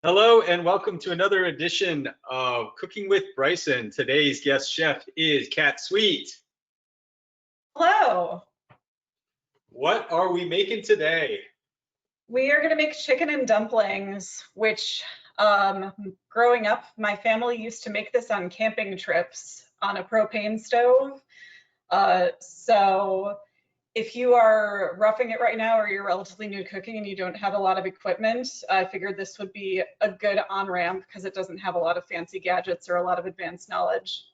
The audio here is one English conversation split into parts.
Hello and welcome to another edition of Cooking with Bryson. Today's guest chef is Kat Sweet. Hello. What are we making today? We are going to make chicken and dumplings, which growing up, my family used to make this on camping trips on a propane stove. So if you are roughing it right now or you're relatively new cooking and you don't have a lot of equipment, I figured this would be a good on-ramp because it doesn't have a lot of fancy gadgets or a lot of advanced knowledge.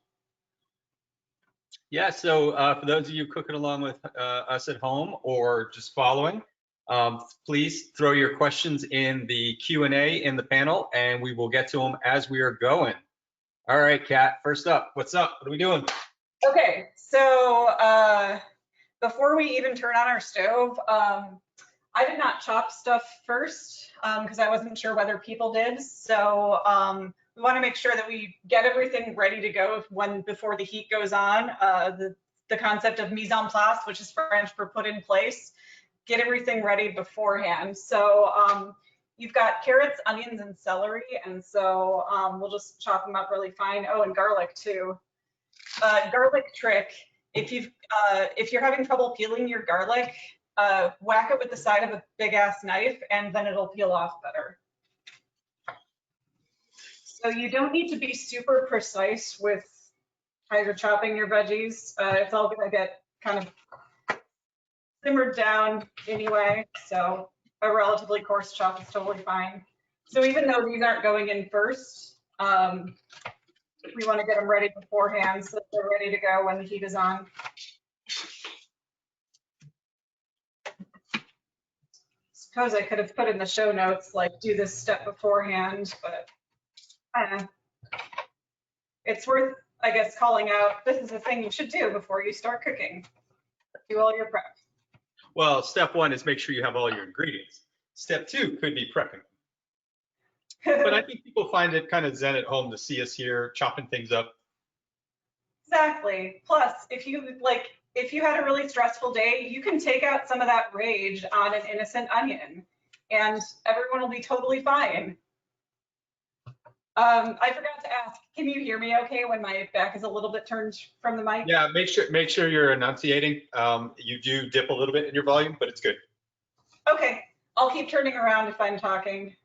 Yeah, so for those of you cooking along with us at home or just following, please throw your questions in the Q&A in the panel and we will get to them as we are going. All right, Kat, first up, what's up? What are we doing? Okay, so before we even turn on our stove, I did not chop stuff first because I wasn't sure whether people did. So we want to make sure that we get everything ready to go before the heat goes on. The concept of mise en place, which is French for put in place, get everything ready beforehand. So you've got carrots, onions, and celery, and so we'll just chop them up really fine. Oh, and garlic too. Garlic trick. If you're having trouble peeling your garlic, whack it with the side of a big ass knife and then it'll peel off better. So you don't need to be super precise with how you're chopping your veggies. It's all gonna get kind of simmered down anyway, so a relatively coarse chop is totally fine. So even though these aren't going in first, we want to get them ready beforehand so that they're ready to go when the heat is on. Suppose I could have put in the show notes, like do this step beforehand, but I don't know. It's worth, I guess, calling out, this is a thing you should do before you start cooking. Do all your prep. Well, step one is make sure you have all your ingredients. Step two could be prepping. But I think people find it kind of zen at home to see us here chopping things up. Exactly. Plus, if you had a really stressful day, you can take out some of that rage on an innocent onion and everyone will be totally fine. I forgot to ask, can you hear me okay when my back is a little bit turned from the mic? Yeah, make sure you're enunciating. You do dip a little bit in your volume, but it's good. Okay, I'll keep turning around if I'm talking.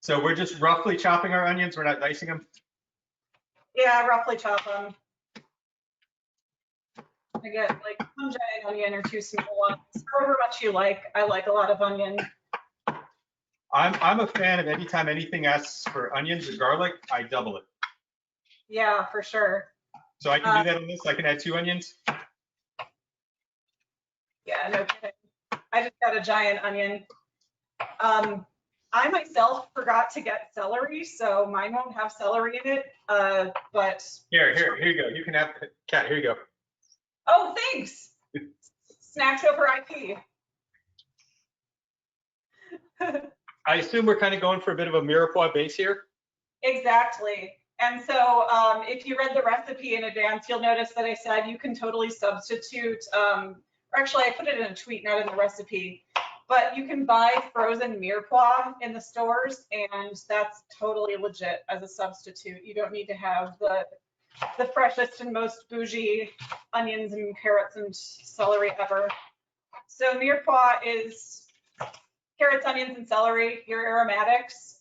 So we're just roughly chopping our onions. We're not dicing them. Yeah, roughly chop them. I get like one giant onion or two small ones, however much you like. I like a lot of onion. I'm a fan of anytime anything asks for onions or garlic, I double it. Yeah, for sure. So I can do that on this. I can add 2 onions. Yeah, no kidding. I just got a giant onion. I myself forgot to get celery, so mine won't have celery in it. But Here you go. You can have, Kat, here you go. Oh, thanks. Snacks over IP. I assume we're kind of going for a bit of a mirepoix base here. Exactly. And so if you read the recipe in advance, you'll notice that I said you can totally substitute, or actually I put it in a tweet, not in the recipe, but you can buy frozen mirepoix in the stores and that's totally legit as a substitute. You don't need to have the freshest and most bougie onions and carrots and celery ever. So mirepoix is carrots, onions, and celery, your aromatics.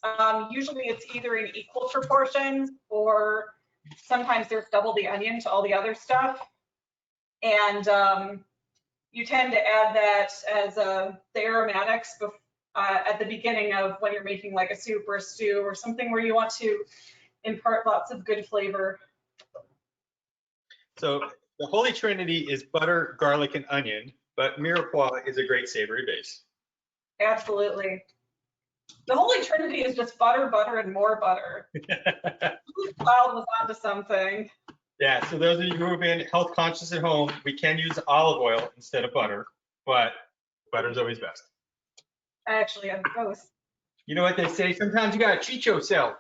Usually it's either in equal proportions or sometimes there's double the onion to all the other stuff. And you tend to add that as the aromatics at the beginning of when you're making like a soup or a stew or something where you want to impart lots of good flavor. So the Holy Trinity is butter, garlic, and onion, but mirepoix is a great savory base. Absolutely. The Holy Trinity is just butter, butter, and more butter. Child was onto something. Yeah, so those of you who have been health conscious at home, we can use olive oil instead of butter, but butter's always best. I actually have both. You know what they say? Sometimes you gotta treat yourself.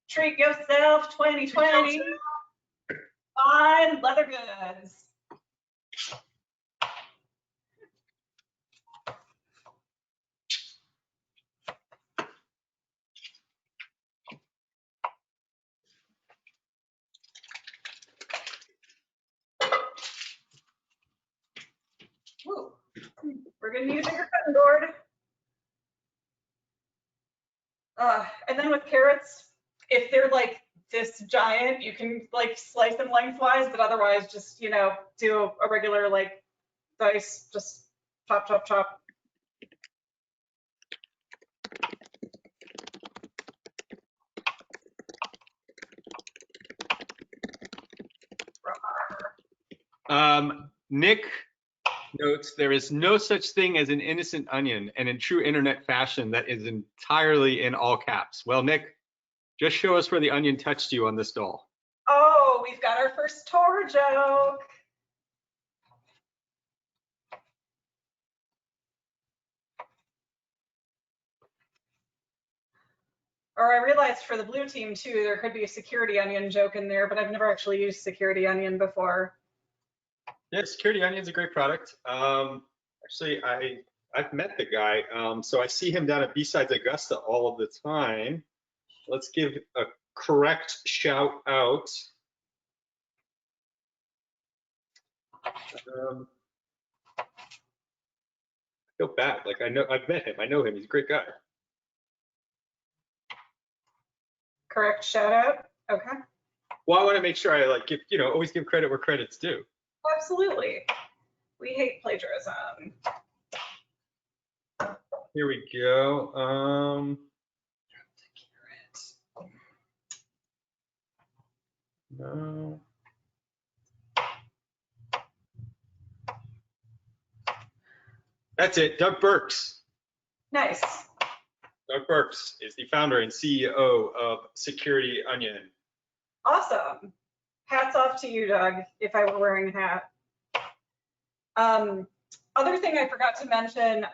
Treat yourself 2020. Fine leather goods. We're gonna need a bigger cutting board. And then with carrots, if they're like this giant, you can like slice them lengthwise, but otherwise just, you know, do a regular like dice, just chop, chop, chop. Nick notes there is no such thing as an innocent onion, and in true internet fashion, that is entirely in all caps. Well, Nick, just show us where the onion touched you on this doll. Oh, we've got our first Tor joke. Or I realized for the blue team too, there could be a security onion joke in there, but I've never actually used security onion before. Yeah, security onion's a great product. Actually, I've met the guy, so I see him down at B-Sides Augusta all of the time. Let's give a correct shout out. I feel bad. Like I've met him. I know him. He's a great guy. Correct shout out. Okay. Well, I want to make sure I like give, you know, always give credit where credit's due. Absolutely. We hate plagiarism. Here we go. No. That's it. Doug Burks. Nice. Doug Burks is the founder and CEO of Security Onion. Awesome. Hats off to you, Doug, if I were wearing a hat. Other thing I forgot to mention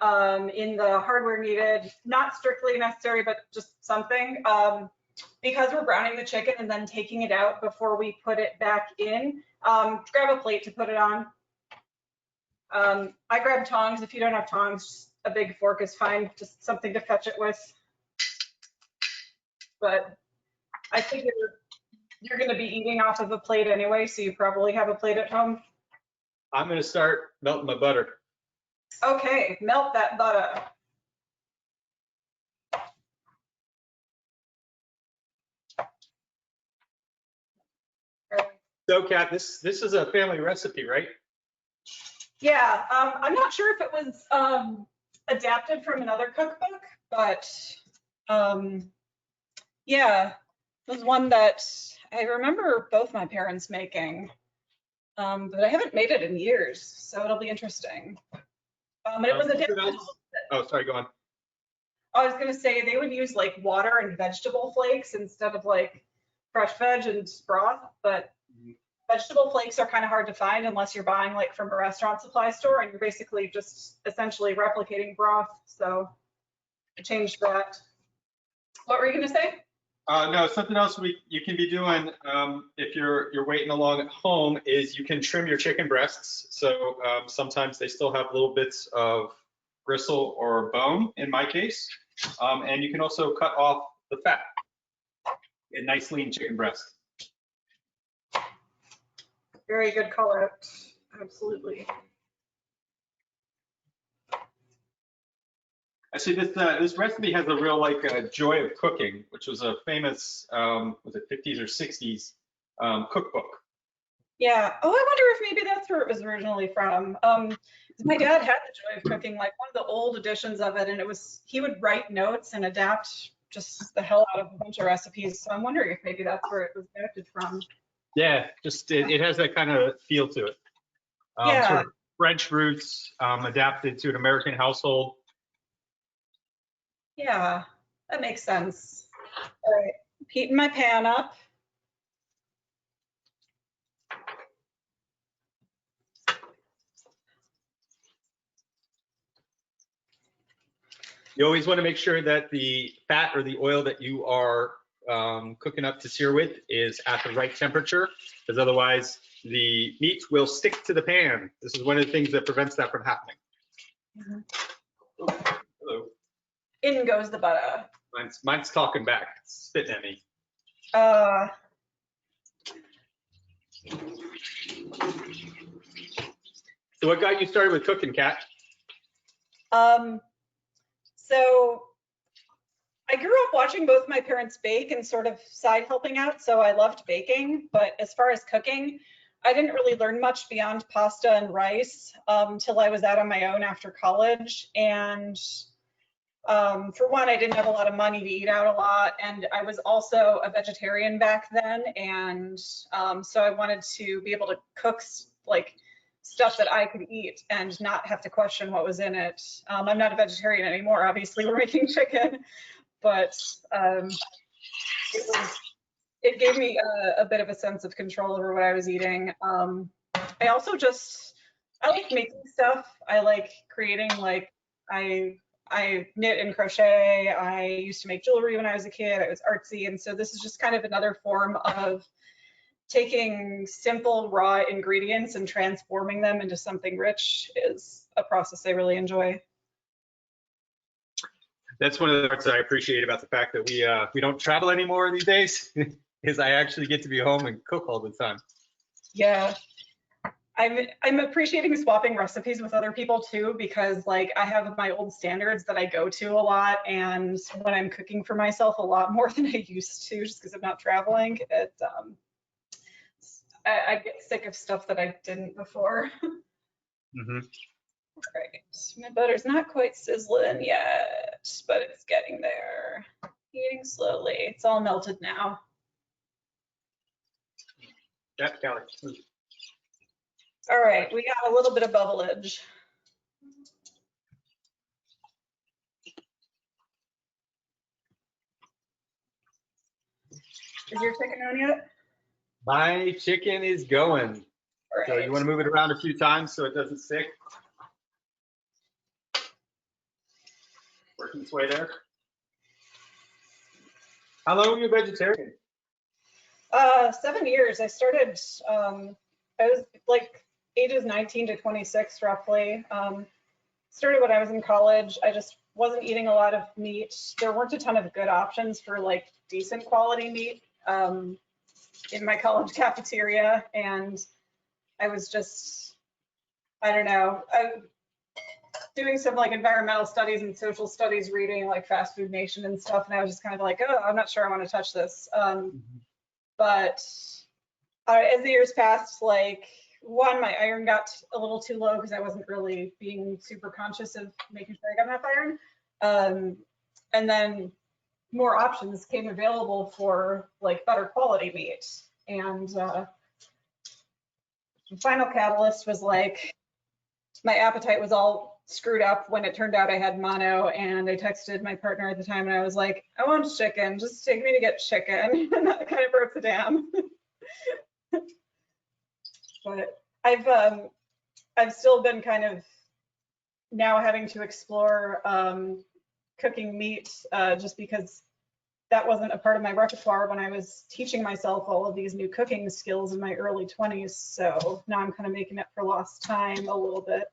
in the hardware needed, not strictly necessary, but just something, because we're browning the chicken and then taking it out before we put it back in, grab a plate to put it on. I grab tongs. If you don't have tongs, a big fork is fine, just something to fetch it with. But I figure you're going to be eating off of a plate anyway, so you probably have a plate at home. I'm going to start melting my butter. Okay, melt that butter. So, Kat, this is a family recipe, right? Yeah, I'm not sure if it was adapted from another cookbook, but yeah, it was one that I remember both my parents making, but I haven't made it in years, so it'll be interesting. And it was adapted. Oh, sorry, go on. I was gonna say they would use like water and vegetable flakes instead of like fresh veg and broth, but vegetable flakes are kind of hard to find unless you're buying like from a restaurant supply store, and you're basically just essentially replicating broth. So I changed that. What were you gonna say? No, something else you can be doing if you're waiting along at home is you can trim your chicken breasts. So sometimes they still have little bits of gristle or bone in my case, and you can also cut off the fat. A nice lean chicken breast. Very good call out. Absolutely. Actually, this recipe has a real like joy of cooking, which was a famous was it 50s or 60s cookbook. Yeah. Oh, I wonder if maybe that's where it was originally from. My dad had the joy of cooking, like one of the old editions of it, and he would write notes and adapt just the hell out of a bunch of recipes. So I'm wondering if maybe that's where it was adapted from. Yeah, just it has that kind of feel to it. Yeah. Sort of French roots adapted to an American household. Yeah, that makes sense. All right, heating my pan up. You always want to make sure that the fat or the oil that you are cooking up to sear with is at the right temperature, because otherwise the meat will stick to the pan. This is one of the things that prevents that from happening. Oh, hello. In goes the butter. Mine's talking back, it's spitting at me. So what got you started with cooking, Kat? So I grew up watching both my parents bake and sort of side helping out, so I loved baking. But as far as cooking, I didn't really learn much beyond pasta and rice till I was out on my own after college. And for one, I didn't have a lot of money to eat out a lot, and I was also a vegetarian back then, and so I wanted to be able to cook like stuff that I could eat and not have to question what was in it. I'm not a vegetarian anymore, obviously. We're making chicken, but it gave me a bit of a sense of control over what I was eating. I also I like making stuff. I like creating, like, I knit and crochet. I used to make jewelry when I was a kid. I was artsy. And so this is just kind of another form of taking simple raw ingredients and transforming them into something rich is a process I really enjoy. That's one of the parts that I appreciate about the fact that we don't travel anymore these days, is I actually get to be home and cook all the time. Yeah. I'm appreciating swapping recipes with other people too, because like I have my old standards that I go to a lot, and when I'm cooking for myself a lot more than I used to, just because I'm not traveling, I get sick of stuff that I didn't before. Mm-hmm. Right, my butter's not quite sizzling yet, but it's getting there. Eating slowly. It's all melted now. That Kelly. All right, we got a little bit of bubbleage. Is your chicken on yet? My chicken is going. All So right. you want to move it around a few times so it doesn't stick? Working its way there. How long were you a vegetarian? 7 years. I started, I was like ages 19 to 26 roughly. Started when I was in college. I just wasn't eating a lot of meat. There weren't a ton of good options for like decent quality meat in my college cafeteria. And I was just, I don't know, doing some like environmental studies and social studies reading like Fast Food Nation and stuff. And I was just kind of like, oh, I'm not sure I want to touch this. But as the years passed, like one, my iron got a little too low because I wasn't really being super conscious of making sure I got enough iron. And then more options came available for like better quality meat. And the final catalyst was like, my appetite was all screwed up when it turned out I had mono, and I texted my partner at the time and I was like, I want chicken, just take me to get chicken. And that kind of broke the dam. But I've still been kind of now having to explore cooking meat just because that wasn't a part of my repertoire when I was teaching myself all of these new cooking skills in my early 20s. So now I'm kind of making up for lost time a little bit,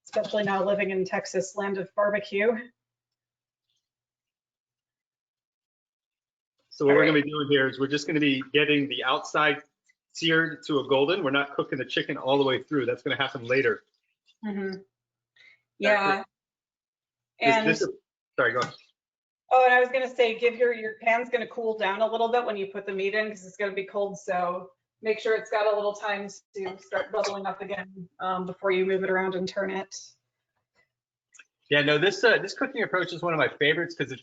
especially now living in Texas, land of barbecue. So what we're going to be doing here is we're just going to be getting the outside seared to a golden. We're not cooking the chicken all the way through. That's going to happen later. Mm-hmm. Yeah. Sorry, go on. Oh, and I was going to say, your pan's going to cool down a little bit when you put the meat in because it's going to be cold. So make sure it's got a little time to start bubbling up again before you move it around and turn it. Yeah, no, this cooking approach is one of my favorites because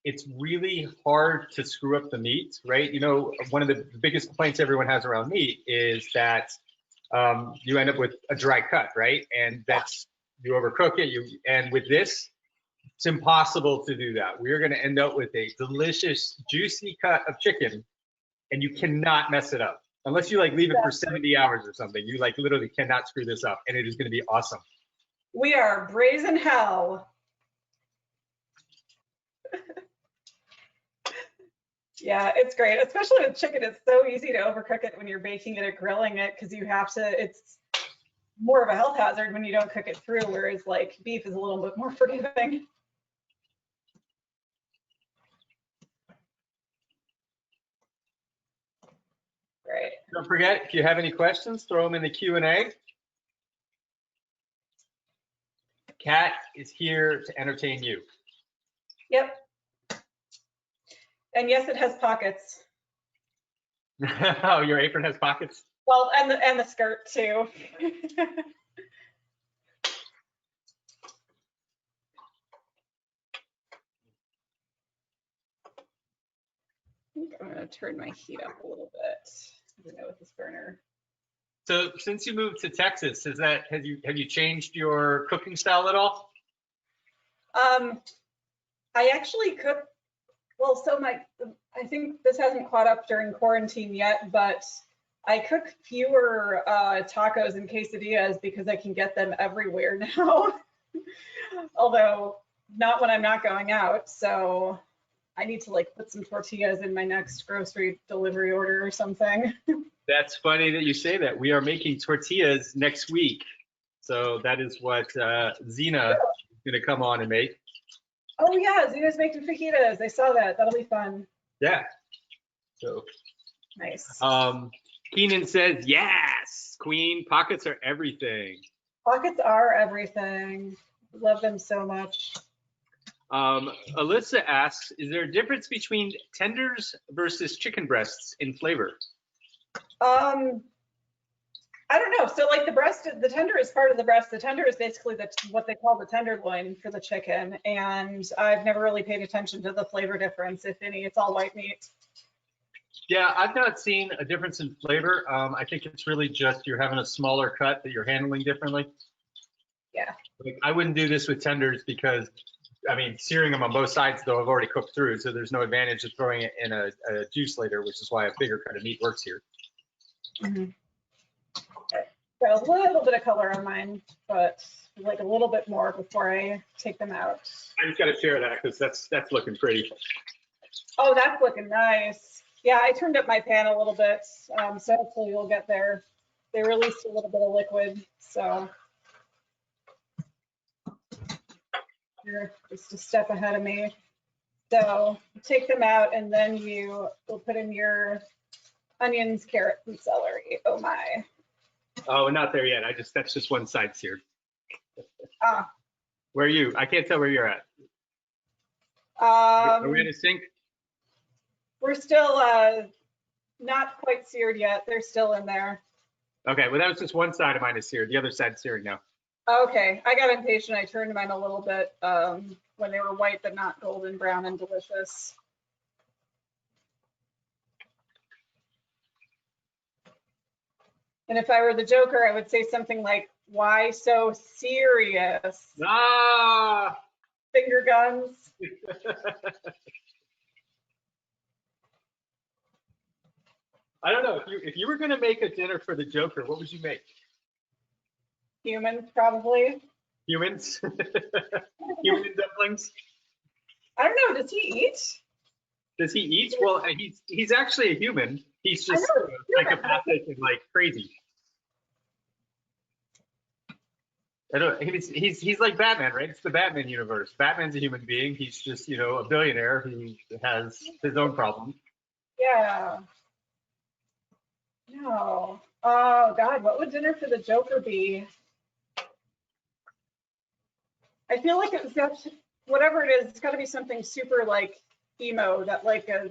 it's really hard to screw up the meat, right? You know, one of the biggest complaints everyone has around meat is that you end up with a dry cut, right? And you overcook it. And with this, it's impossible to do that. We're going to end up with a delicious, juicy cut of chicken, and you cannot mess it up unless you like leave it for 70 hours or something. You like literally cannot screw this up, and it is going to be awesome. We are brazen hell. Yeah, it's great, especially with chicken. It's so easy to overcook it when you're baking it or grilling it because it's more of a health hazard when you don't cook it through, whereas like beef is a little bit more forgiving. Great. Don't forget, if you have any questions, throw them in the Q&A. Kat is here to entertain you. Yep. And yes, it has pockets. Oh, your apron has pockets? Well, and the skirt too. I think I'm gonna turn my heat up a little bit. I don't know with this burner. So since you moved to Texas, have you changed your cooking style at all? I actually cook, well, so I think this hasn't caught up during quarantine yet, but I cook fewer tacos and quesadillas because I can get them everywhere now. Although not when I'm not going out. So I need to like put some tortillas in my next grocery delivery order or something. That's funny that you say that. We are making tortillas next week. So that is what Zena is going to come on and make. Oh yeah, Zena's making fajitas. I saw that. That'll be fun. Yeah. So nice. Keenan says, yes, Queen, pockets are everything. Pockets are everything. Love them so much. Alyssa asks, is there a difference between tenders versus chicken breasts in flavor? I don't know. So like the tender is part of the breast. The tender is basically what they call the tenderloin for the chicken. And I've never really paid attention to the flavor difference, if any. It's all white meat. Yeah, I've not seen a difference in flavor. I think it's really just you're having a smaller cut that you're handling differently. Yeah. Like, I wouldn't do this with tenders because, I mean, searing them on both sides, though, I've already cooked through. So there's no advantage of throwing it in a juice later, which is why a bigger cut of meat works here. Mm-hmm. Got a little bit of color on mine, but like a little bit more before I take them out. I just got to share that because that's looking pretty. Oh, that's looking nice. Yeah, I turned up my pan a little bit, so hopefully we'll get there. They released a little bit of liquid, so you're just a step ahead of me. So take them out, and then you will put in your onions, carrots, and celery. Oh my. Oh, we're not there yet. That's just one side seared. Ah. Where are you? I can't tell where you're at. Are we in a sink? We're still not quite seared yet. They're still in there. Okay, well, that was just one side of mine is seared. The other side's searing now. Okay, I got impatient. I turned mine a little bit when they were white, but not golden brown and delicious. And if I were the Joker, I would say something like, why so serious? Ah! Finger guns. I don't know. If you were going to make a dinner for the Joker, what would you make? Humans, probably. Humans? Human dumplings? I don't know. Does he eat? Does he eat? Well, he's actually a human. He's just psychopathic and like crazy. I don't. He's like Batman, right? It's the Batman universe. Batman's a human being. He's just, you know, a billionaire who has his own problems. Yeah. No. Oh God, what would dinner for the Joker be? I feel like it's got, whatever it is, it's got to be something super like emo that like a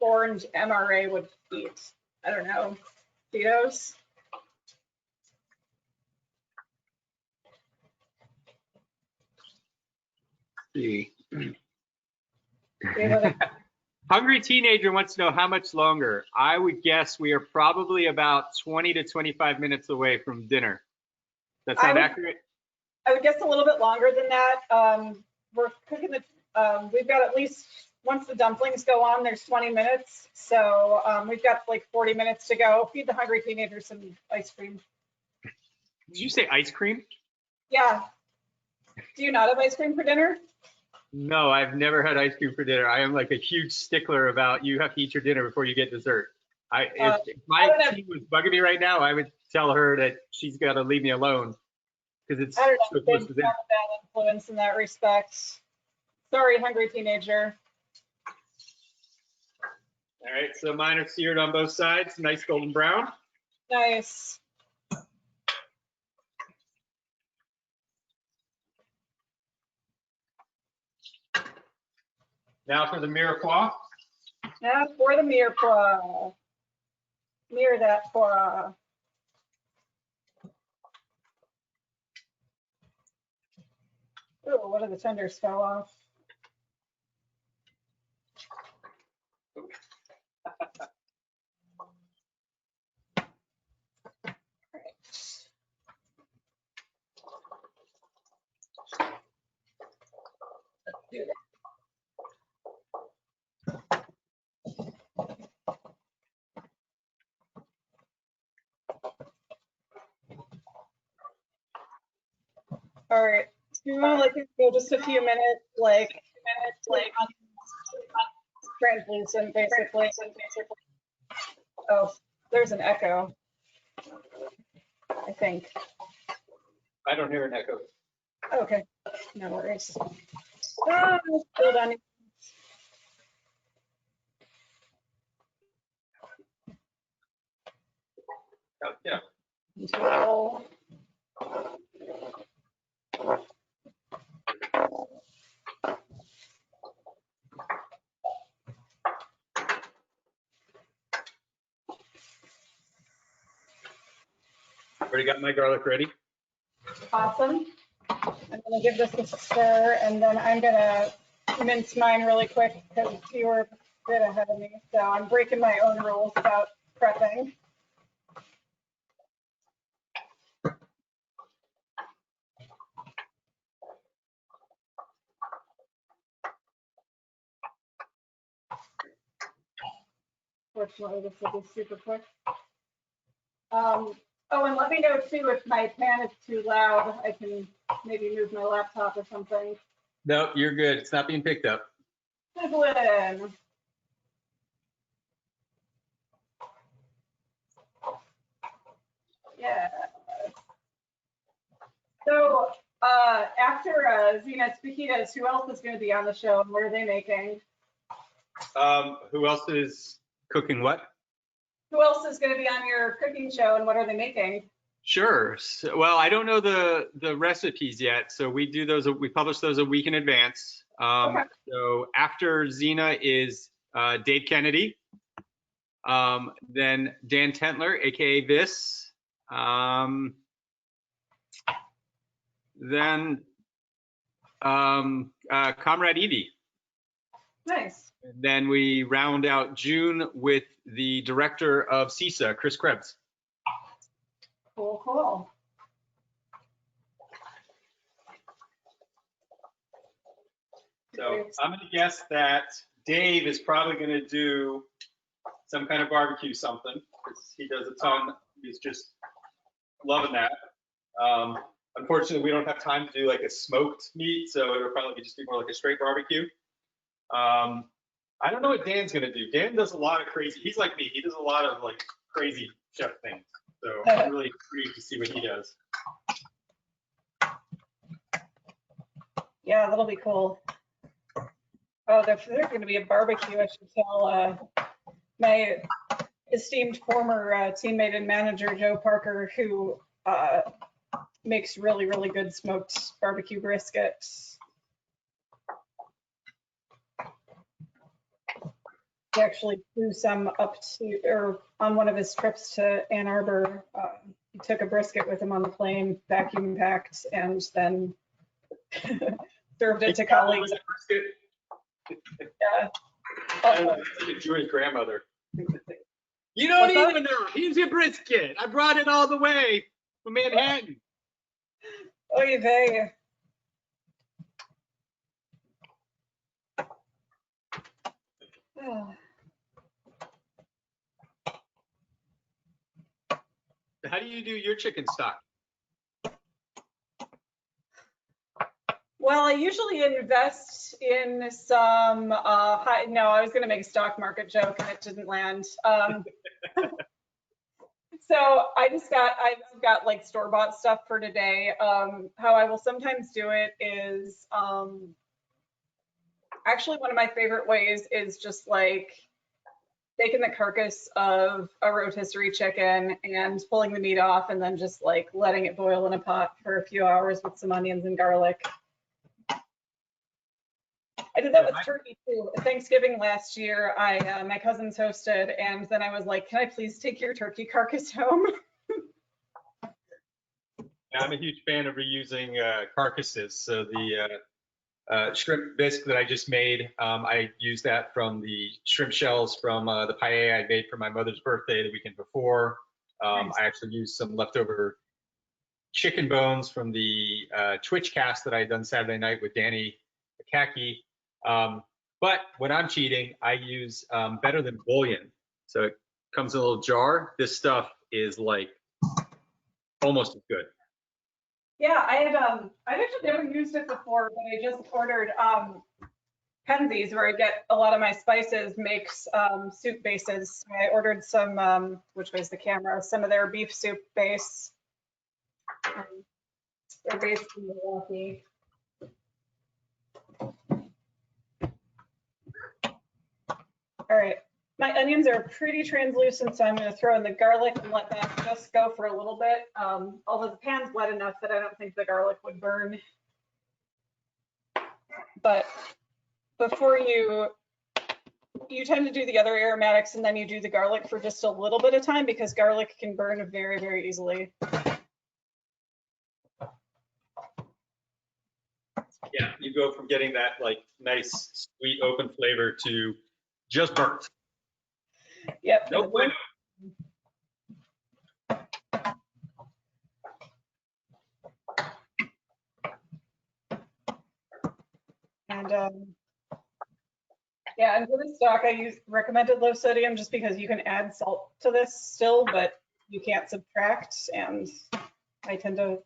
orange MRA would eat. I don't know. Cheetos. See. Hungry teenager wants to know how much longer. I would guess we are probably about 20 to 25 minutes away from dinner. That sound accurate? I would guess a little bit longer than that. We're cooking we've got at least, once the dumplings go on, there's 20 minutes. So we've got like 40 minutes to go. Feed the hungry teenager some ice cream. Did you say ice cream? Yeah. Do you not have ice cream for dinner? No, I've never had ice cream for dinner. I am like a huge stickler about you have to eat your dinner before you get dessert. If my team was bugging me right now, I would tell her that she's got to leave me alone because it's I don't know. so close to dinner. Have a bad influence in that respect. Sorry, hungry teenager. All right, so mine are seared on both sides, nice golden brown. Nice. Now for the mirepoix. Now for the mirepoix. Mirror that pois. Oh, one of the tenders fell off. Do that. All right, so we want to let it go just a few minutes, like on translucent, basically. Oh, there's an echo, I think. I don't hear an echo. Okay, no worries. Ah, hold on. Oh, yeah. Until Already got my garlic ready. awesome. I'm gonna give this a stir, and then I'm gonna mince mine really quick because you were a bit ahead of me. So I'm breaking my own rules about prepping. Fortunately, this will be super quick. Oh, and let me know too if my pan is too loud. I can maybe move my laptop or something. No, you're good. It's not being picked up. Sizzling. Yeah. So after Zena's fajitas, who else is going to be on the show and what are they making? Who else is cooking what? Who else is going to be on your cooking show and what are they making? Sure. So, well, I don't know the recipes yet, so we do those. We publish those a week in advance. Okay. So after Zena is Dave Kennedy, then Dan Tentler, aka Vis, then Comrade Evie. Nice. Then we round out June with the director of CISA, Chris Krebs. Cool, cool. So I'm going to guess that Dave is probably going to do some kind of barbecue something because he does a ton. He's just loving that. Unfortunately, we don't have time to do like a smoked meat, so it'll probably just be more like a straight barbecue. I don't know what Dan's going to do. Dan does a lot of crazy. He's like me. He does a lot of like crazy chef things. So I'm really intrigued to see what he does. Yeah, that'll be cool. Oh, there's going to be a barbecue, I should tell my esteemed former teammate and manager, Joe Parker, who makes really, really good smoked barbecue brisket. He actually flew some up to, or on one of his trips to Ann Arbor, he took a brisket with him on the plane, vacuum packed, and then served it to colleagues. Yeah. It's like a Jewish grandmother. You don't even know. Here's your brisket. I brought it all the way from Manhattan. Oy vey. Oh. How do you do your chicken stock? Well, I usually invest in some, no, I was going to make a stock market joke and it didn't land. So I've got like store-bought stuff for today. How I will sometimes do it is, actually one of my favorite ways is just like taking the carcass of a rotisserie chicken and pulling the meat off and then just like letting it boil in a pot for a few hours with some onions and garlic. I did that with turkey too. Thanksgiving last year, my cousins hosted, and then I was like, "Can I please take your turkey carcass home?" Yeah, I'm a huge fan of reusing carcasses. So the shrimp bisque that I just made, I used that from the shrimp shells from the paella I made for my mother's birthday the weekend before. Nice. I actually used some leftover chicken bones from the Twitch cast that I had done Saturday night with Danny Akaki. But when I'm cheating, I use better than bouillon. So it comes in a little jar. This stuff is like almost as good. Yeah, I'd actually never used it before, but I just ordered Penzies, where I get a lot of my spices, makes soup bases. So I ordered some, which was the camera, some of their beef soup base. They're based in Milwaukee. All right, my onions are pretty translucent, so I'm going to throw in the garlic and let that just go for a little bit. Although the pan's wet enough that I don't think the garlic would burn. But before you tend to do the other aromatics and then you do the garlic for just a little bit of time, because garlic can burn very, very easily. Yeah, you go from getting that like nice, sweet, open flavor to just burnt. Yep. No bueno. And yeah, and for the stock, I use recommended low sodium just because you can add salt to this still, but you can't subtract. And I tend to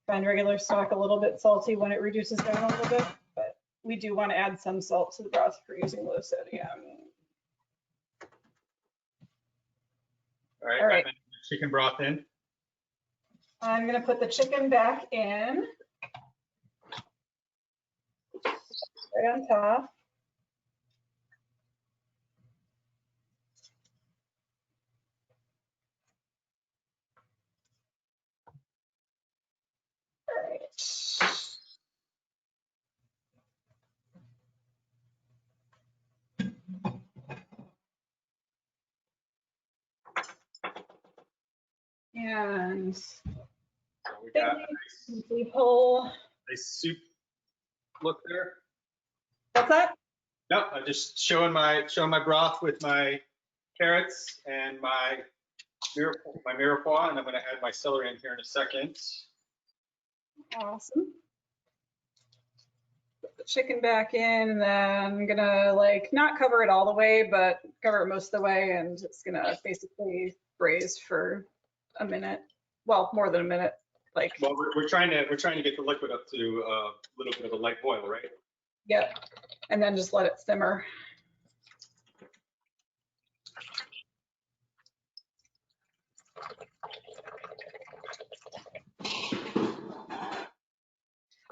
find regular stock a little bit salty when it reduces down a little bit, but we do want to add some salt to the broth for using low sodium. All right, All right. chicken broth in. I'm going to put the chicken back in, right on top. All right. And So we got a nice soup look there. What's that? No, I'm just showing my broth with my carrots and my mirepoix, and I'm going to add my celery in here in a second. Awesome. Put the chicken back in, and then I'm gonna like not cover it all the way, but cover it most of the way, and it's gonna basically braise for a minute. Well, more than a minute. Like. Well, we're trying to get the liquid up to a little bit of a light boil, right? Yep. And then just let it simmer.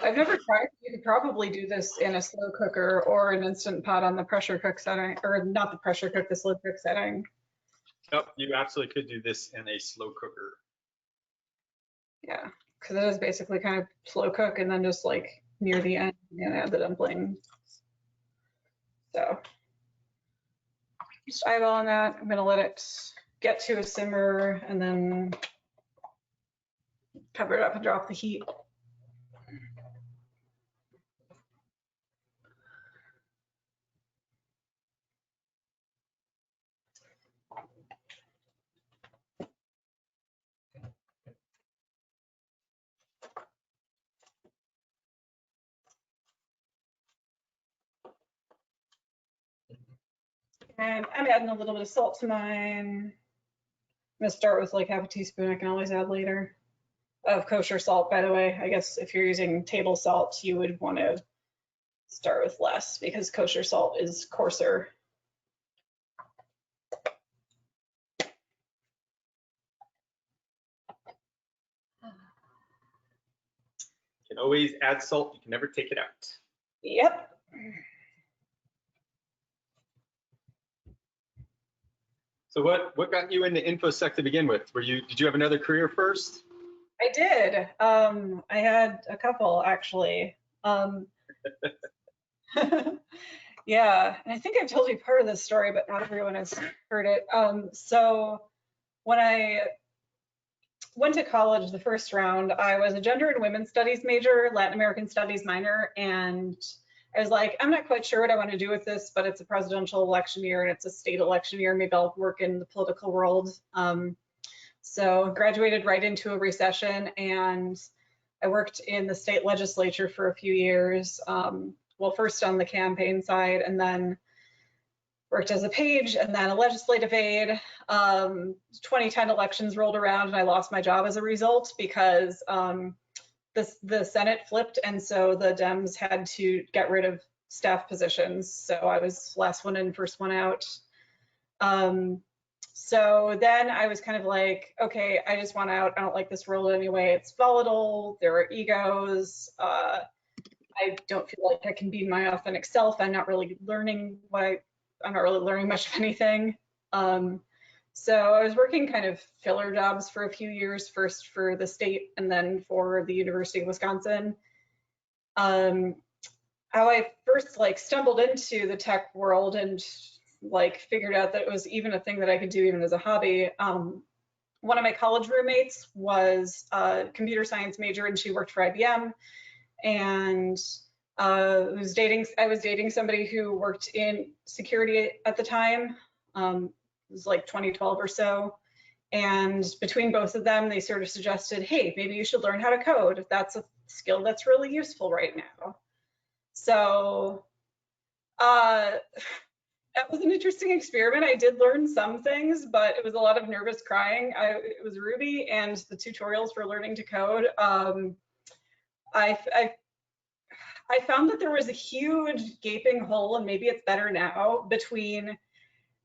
I've never tried. You could probably do this in a slow cooker or an instant pot on the pressure cook setting, or not the pressure cook, the slow cook setting. Nope, you absolutely could do this in a slow cooker. Yeah, because it is basically kind of slow cook and then just like near the end and add the dumpling. So just eyeballing that. I'm gonna let it get to a simmer and then cover it up and drop the heat. And I'm adding a little bit of salt to mine. I'm gonna start with like half a teaspoon. I can always add later. Of kosher salt, by the way. I guess if you're using table salt, you would want to start with less because kosher salt is coarser. You can always add salt. You can never take it out. Yep. So what got you into InfoSec to begin with? Did you have another career first? I did. I had a couple actually. Yeah, and I think I've told you part of this story, but not everyone has heard it. So when I went to college the first round, I was a gender and women's studies major, Latin American studies minor, and I was like, I'm not quite sure what I want to do with this, but it's a presidential election year and it's a state election year. Maybe I'll work in the political world. So graduated right into a recession, and I worked in the state legislature for a few years. Well, first on the campaign side, and then worked as a page and then a legislative aide. 2010 elections rolled around and I lost my job as a result because the Senate flipped, and so the Dems had to get rid of staff positions. So I was last one in, first one out. So then I was kind of like, okay, I just want out. I don't like this role anyway. It's volatile. There are egos. I don't feel like I can be my authentic self. I'm not really learning I'm not really learning much of anything. So I was working kind of filler jobs for a few years, first for the state and then for the University of Wisconsin. How I first stumbled into the tech world and figured out that it was even a thing that I could do even as a hobby. One of my college roommates was a computer science major and she worked for IBM. And I was dating somebody who worked in security at the time. It was like 2012 or so. And between both of them, they sort of suggested, hey, maybe you should learn how to code. That's a skill that's really useful right now. So that was an interesting experiment. I did learn some things, but it was a lot of nervous crying. It was Ruby and the tutorials for learning to code. I found that there was a huge gaping hole, and maybe it's better now, between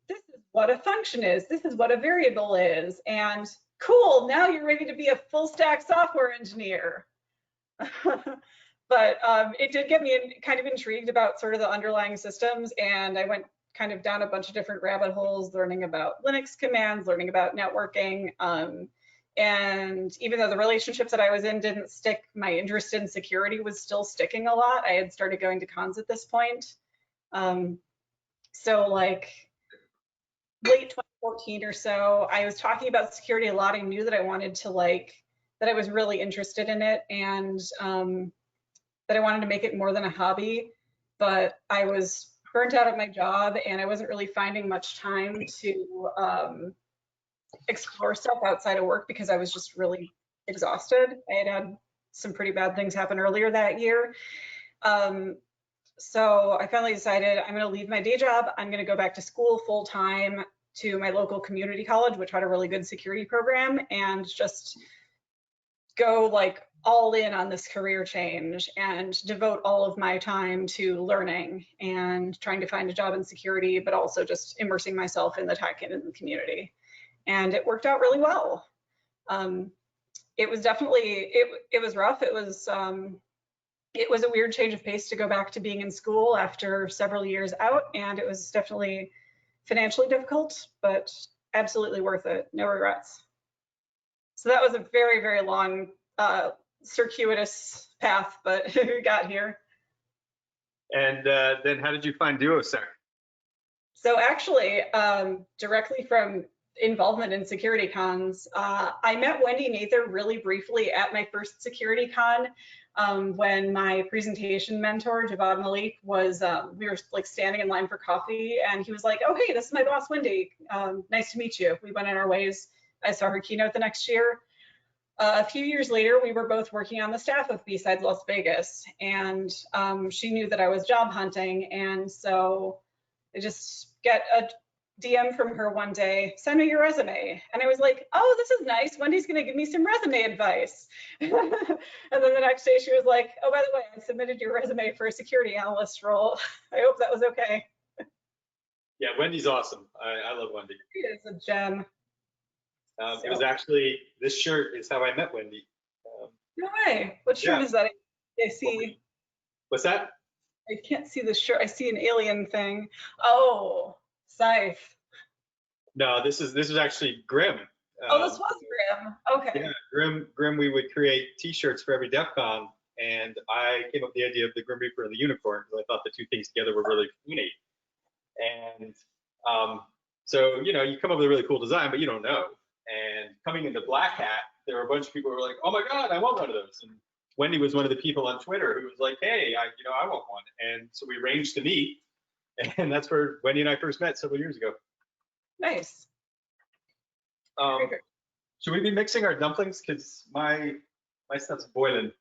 this is what a function is, this is what a variable is, and cool, now you're ready to be a full stack software engineer. But it did get me kind of intrigued about sort of the underlying systems, and I went kind of down a bunch of different rabbit holes, learning about Linux commands, learning about networking. And even though the relationships that I was in didn't stick, my interest in security was still sticking a lot. I had started going to cons at this point. So late 2014 or so, I was talking about security a lot. I knew that I wanted to that I was really interested in it, and that I wanted to make it more than a hobby, but I was burnt out at my job and I wasn't really finding much time to explore stuff outside of work because I was just really exhausted. I had some pretty bad things happen earlier that year. So I finally decided I'm going to leave my day job. I'm going to go back to school full time to my local community college, which had a really good security program, and just go all in on this career change and devote all of my time to learning and trying to find a job in security, but also just immersing myself in the tech and in the community. And it worked out really well. It was definitely, it was rough. It was a weird change of pace to go back to being in school after several years out. And it was definitely financially difficult, but absolutely worth it. No regrets. So that was a very, very long, circuitous path, but we got here. And then how did you find DuoSec? So actually, directly from involvement in security cons, I met Wendy Nather really briefly at my first security con when my presentation mentor, Javad Malik, was, we were standing in line for coffee, and he was like, oh, hey, this is my boss, Wendy. Nice to meet you. We went on our ways. I saw her keynote the next year. A few years later, we were both working on the staff of B-Sides Las Vegas, and she knew that I was job hunting, and so I just get a DM from her one day, send me your resume. And I was like, oh, this is nice. Wendy's gonna give me some resume advice. And then the next day she was like, oh, by the way, I submitted your resume for a security analyst role. I hope that was okay. Yeah, Wendy's awesome. I love Wendy. She is a gem. It was actually, this shirt is how I met Wendy. No way. What shirt is that? I see. What's that? I can't see the shirt. I see an alien thing. Oh, Scythe. No, this is actually Grim. Oh, this was Grim. Okay. Yeah, Grim. We would create T-shirts for every DEF CON, and I came up with the idea of the Grim Reaper and the unicorn because I thought the two things together were really funny. And so, you know, you come up with a really cool design, but you don't know. And coming into Black Hat, there were a bunch of people who were like, "Oh my God, I want one of those." And Wendy was one of the people on Twitter who was like, "Hey, I want one." And so we arranged to meet, and that's where Wendy and I first met several years ago. Nice. Should we be mixing our dumplings? Because my stuff's boiling.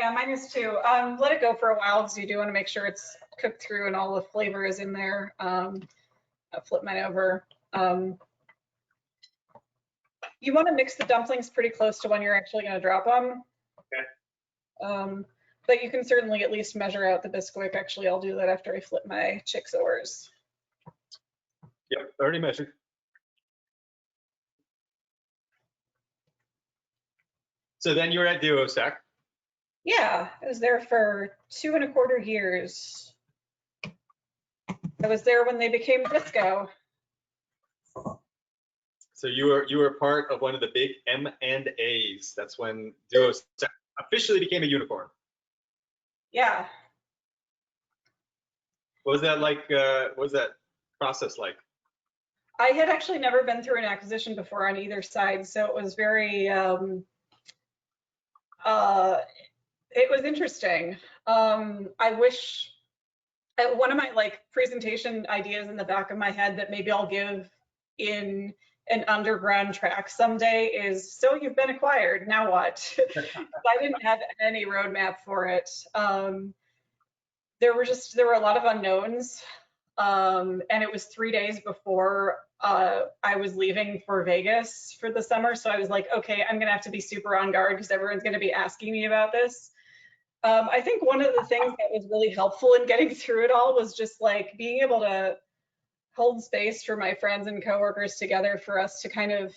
Yeah, mine is too. Let it go for a while because you do want to make sure it's cooked through and all the flavor is in there. I'll flip mine over. You want to mix the dumplings pretty close to when you're actually going to drop them. Okay. But you can certainly at least measure out the Bisquick. Actually, I'll do that after I flip my chicks overs. Yep, already measured. So then you were at Duosac. Yeah, I was there for 2.25 years. I was there when they became Disco. So you were part of one of the big M&As. That's when Duosac officially became a unicorn. Yeah. What was that like? What was that process like? I had actually never been through an acquisition before on either side, so it was very it was interesting. I wish one of my like presentation ideas in the back of my head that maybe I'll give in an underground track someday is, so you've been acquired, now what? I didn't have any roadmap for it. There were a lot of unknowns, and it was 3 days before I was leaving for Vegas for the summer. So I was like, okay, I'm gonna have to be super on guard because everyone's gonna be asking me about this. I think one of the things that was really helpful in getting through it all was just like being able to hold space for my friends and coworkers together for us to kind of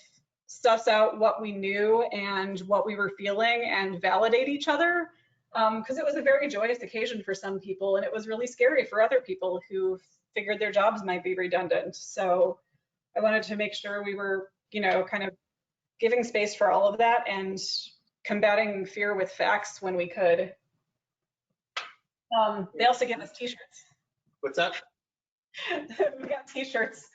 suss out what we knew and what we were feeling and validate each other. Because it was a very joyous occasion for some people, and it was really scary for other people who figured their jobs might be redundant. So I wanted to make sure we were, you know, kind of giving space for all of that and combating fear with facts when we could. They also gave us t-shirts. What's that? We got t-shirts.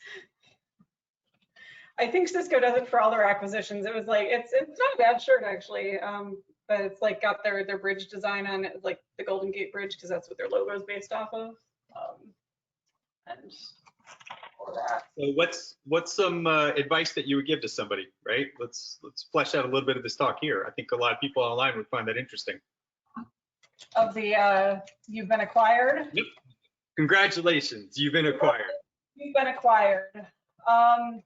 I think Cisco does it for all their acquisitions. It was like, it's not a bad shirt actually, but it's like got their bridge design on it, like the Golden Gate Bridge, because that's what their logo is based off of. And for that. So what's some advice that you would give to somebody, right? Let's flesh out a little bit of this talk here. I think a lot of people online would find that interesting. Of the you've been acquired. Yep. Congratulations, you've been acquired. You've been acquired. I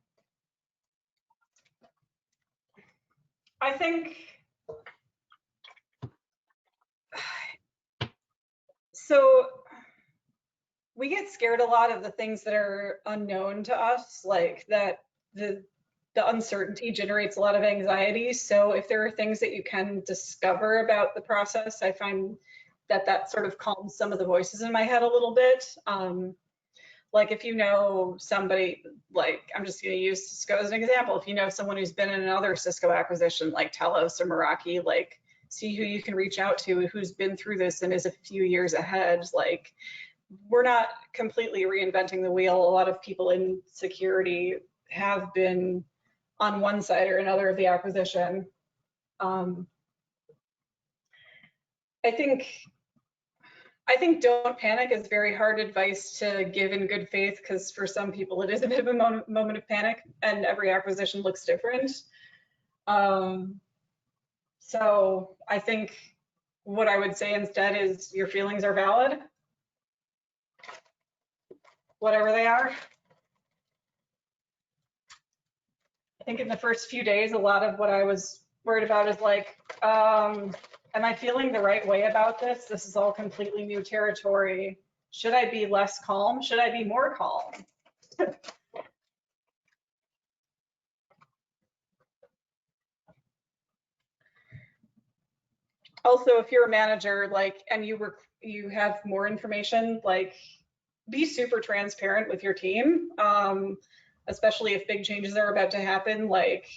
think so. We get scared a lot of the things that are unknown to us, like that the uncertainty generates a lot of anxiety. So if there are things that you can discover about the process, I find that sort of calms some of the voices in my head a little bit. Like if you know somebody, like I'm just going to use Cisco as an example. If you know someone who's been in another Cisco acquisition like Telos or Meraki, like see who you can reach out to who's been through this and is a few years ahead. Like we're not completely reinventing the wheel. A lot of people in security have been on one side or another of the acquisition. I think don't panic is very hard advice to give in good faith, because for some people it is a bit of a moment of panic, and every acquisition looks different. So I think what I would say instead is your feelings are valid, whatever they are. I think in the first few days, a lot of what I was worried about is like, am I feeling the right way about this? This is all completely new territory. Should I be less calm? Should I be more calm? Also, if you're a manager, like, and you have more information, like, be super transparent with your team, especially if big changes are about to happen. Like,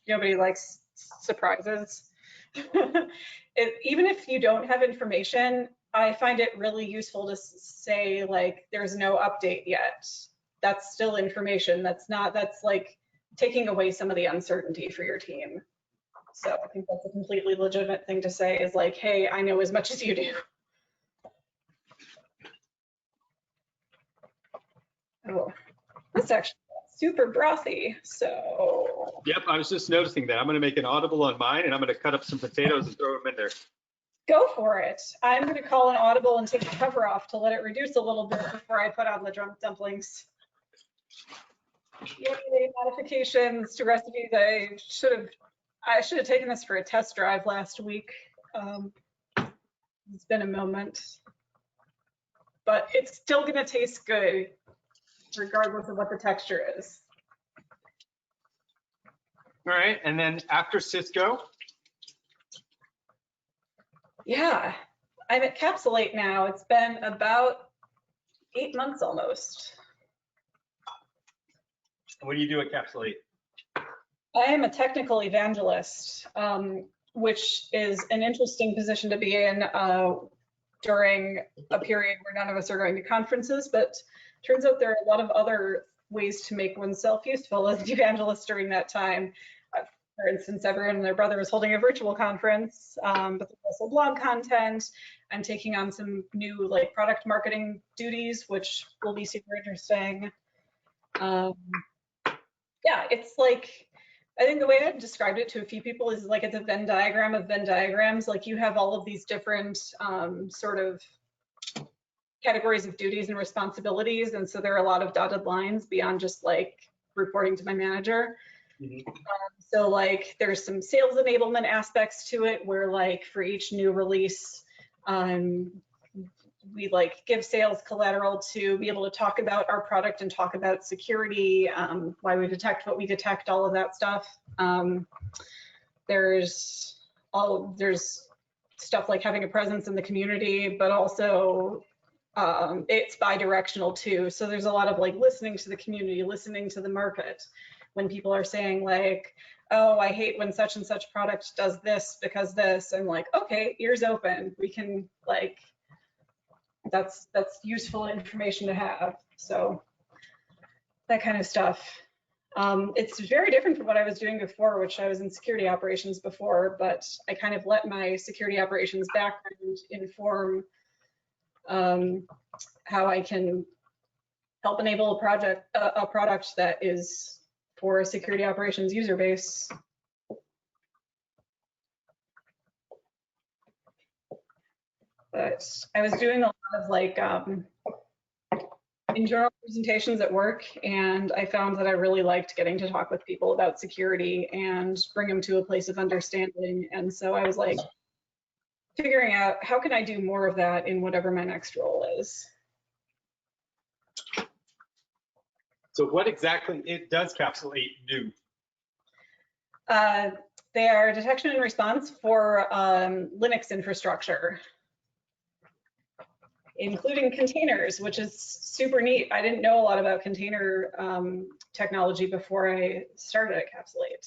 nobody likes surprises. Even if you don't have information, I find it really useful to say like, there's no update yet. That's still information. That's like taking away some of the uncertainty for your team. So I think that's a completely legitimate thing to say, is like, hey, I know as much as you do. Oh, that's actually super brothy, so. Yep, I was just noticing that. I'm gonna make an audible on mine, and I'm gonna cut up some potatoes and throw them in there. Go for it. I'm gonna call an audible and take the cover off to let it reduce a little bit before I put on the dumplings. Yay, modifications to recipes. I should have taken this for a test drive last week. It's been a moment, but it's still gonna taste good regardless of what the texture is. All right, and then after Cisco. Yeah, I'm at Capsulate now. It's been about 8 months almost. What do you do at Capsulate? I am a technical evangelist, which is an interesting position to be in during a period where none of us are going to conferences, but turns out there are a lot of other ways to make oneself useful as an evangelist during that time. For instance, everyone and their brother was holding a virtual conference, but there's also blog content. I'm taking on some new like product marketing duties, which will be super interesting. Yeah, it's like, I think the way I've described it to a few people is like it's a Venn diagram of Venn diagrams. Like you have all of these different sort of categories of duties and responsibilities. And so there are a lot of dotted lines beyond just like reporting to my manager. Mm-hmm. So like there's some sales enablement aspects to it where like for each new release, we like give sales collateral to be able to talk about our product and talk about security, why we detect what we detect, all of that stuff. There's stuff like having a presence in the community, but also it's bi-directional too. So there's a lot of like listening to the community, listening to the market. When people are saying like, oh, I hate when such and such product does this because this, I'm like, okay, ears open. We can like, that's useful information to have. So that kind of stuff. It's very different from what I was doing before, which I was in security operations before, but I kind of let my security operations background inform how I can help enable a product that is for a security operations user base. But I was doing a lot of like internal presentations at work, and I found that I really liked getting to talk with people about security and bring them to a place of understanding. And so I was like figuring out how can I do more of that in whatever my next role is. So what exactly does Capsulate do? They are detection and response for Linux infrastructure, including containers, which is super neat. I didn't know a lot about container technology before I started at Capsulate.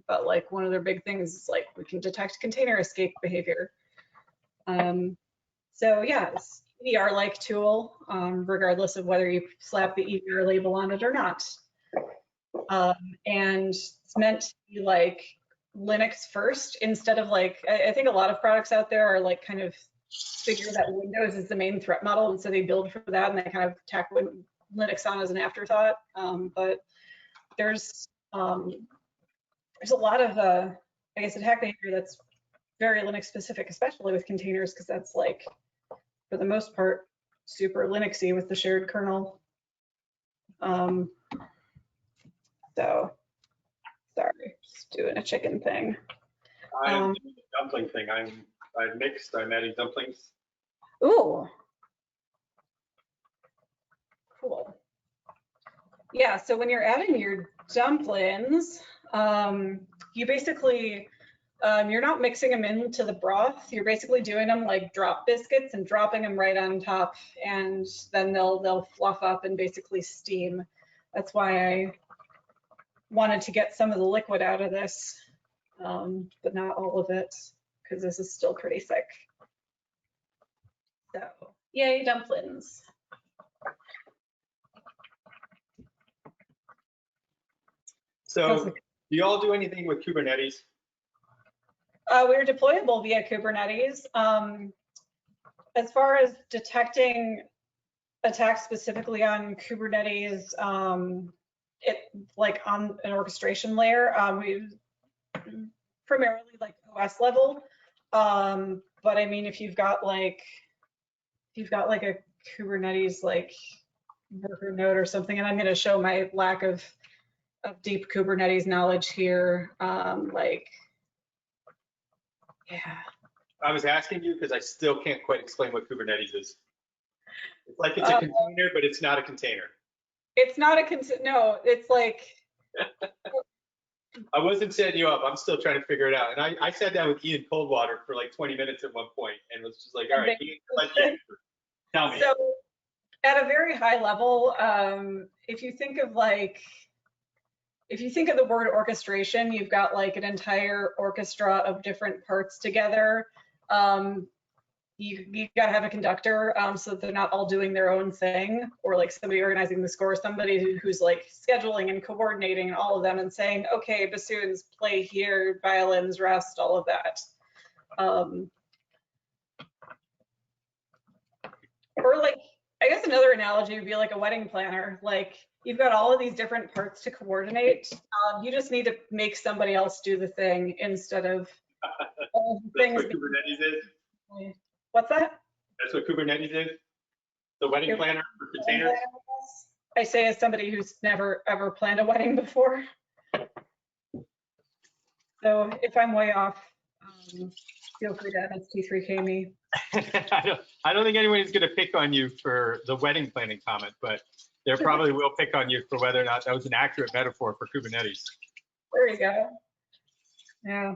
But like one of their big things is like we can detect container escape behavior. So yeah, it's EDR-like tool, regardless of whether you slap the EDR label on it or not. And it's meant to be like Linux first instead of like, I think a lot of products out there are like kind of figure that Windows is the main threat model, and so they build for that and they kind of tack Linux on as an afterthought. But there's a lot of, I guess, attack behavior that's very Linux specific, especially with containers, because that's like, for the most part, super Linuxy with the shared kernel. So, sorry, just doing a chicken thing. I'm doing the dumpling thing. I've mixed, I'm adding dumplings. Ooh. Cool. Yeah, so when you're adding your dumplings, you basically, you're not mixing them into the broth. You're basically doing them like drop biscuits and dropping them right on top, and then they'll fluff up and basically steam. That's why I wanted to get some of the liquid out of this. but not all of it because this is still pretty thick. So, yay, dumplings. So do you all do anything with Kubernetes? We're deployable via Kubernetes. As far as detecting attacks specifically on Kubernetes, it like on an orchestration layer, we primarily like OS level. But I mean, if you've got like a Kubernetes like worker node or something, and I'm going to show my lack of deep Kubernetes knowledge here. Yeah. I was asking you because I still can't quite explain what Kubernetes is. It's like it's a container, but it's not a container. It's not a no, it's like. I wasn't setting you up. I'm still trying to figure it out. And I sat down with Ian Coldwater for like 20 minutes at one point and was just like, all right, Ian, let you answer. Tell me. So at a very high level, if you think of the word orchestration, you've got like an entire orchestra of different parts together. You gotta have a conductor so that they're not all doing their own thing, or like somebody organizing the score, somebody who's like scheduling and coordinating all of them and saying, okay, bassoons play here, violins rest, all of that. Or like, I guess another analogy would be like a wedding planner. Like you've got all of these different parts to coordinate. You just need to make somebody else do the thing instead of all the things. That's what Kubernetes is? What's that? That's what Kubernetes is? The wedding planner for containers? I say as somebody who's never ever planned a wedding before. So if I'm way off, feel free to MST3K me. I don't think anybody's going to pick on you for the wedding planning comment, but they probably will pick on you for whether or not that was an accurate metaphor for Kubernetes. There you go. Yeah.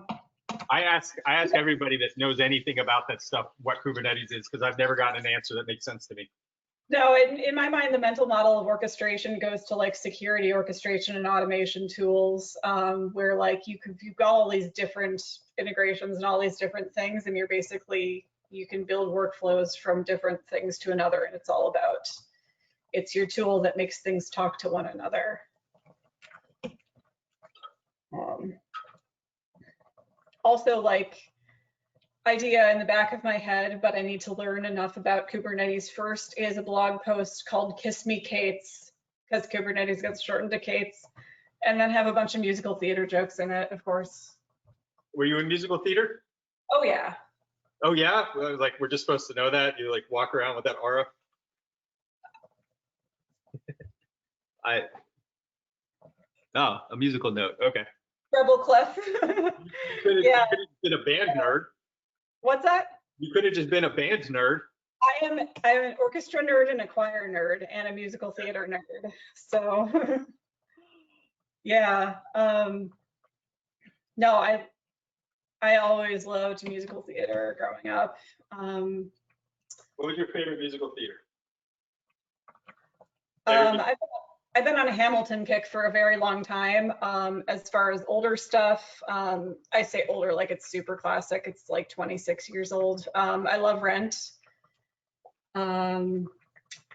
I ask everybody that knows anything about that stuff what Kubernetes is because I've never gotten an answer that makes sense to me. No, in my mind, the mental model of orchestration goes to like security orchestration and automation tools, where like you've got all these different integrations and all these different things, and you can build workflows from different things to another, and it's your tool that makes things talk to one another. Also, like, idea in the back of my head, but I need to learn enough about Kubernetes first, is a blog post called Kiss Me Kates, because Kubernetes gets shortened to Kates, and then have a bunch of musical theater jokes in it, of course. Were you in musical theater? Oh, yeah. Oh, yeah? Like, we're just supposed to know that? You, like, walk around with that aura? Oh, a musical note. Okay. Treble clef. You could have been a band nerd. What's that? You could have just been a band nerd. I'm an orchestra nerd and a choir nerd and a musical theater nerd. So yeah. No, I always loved musical theater growing up. What was your favorite musical theater? I've been on a Hamilton kick for a very long time. As far as older stuff, I say older like it's super classic. It's like 26 years old. I love Rent. I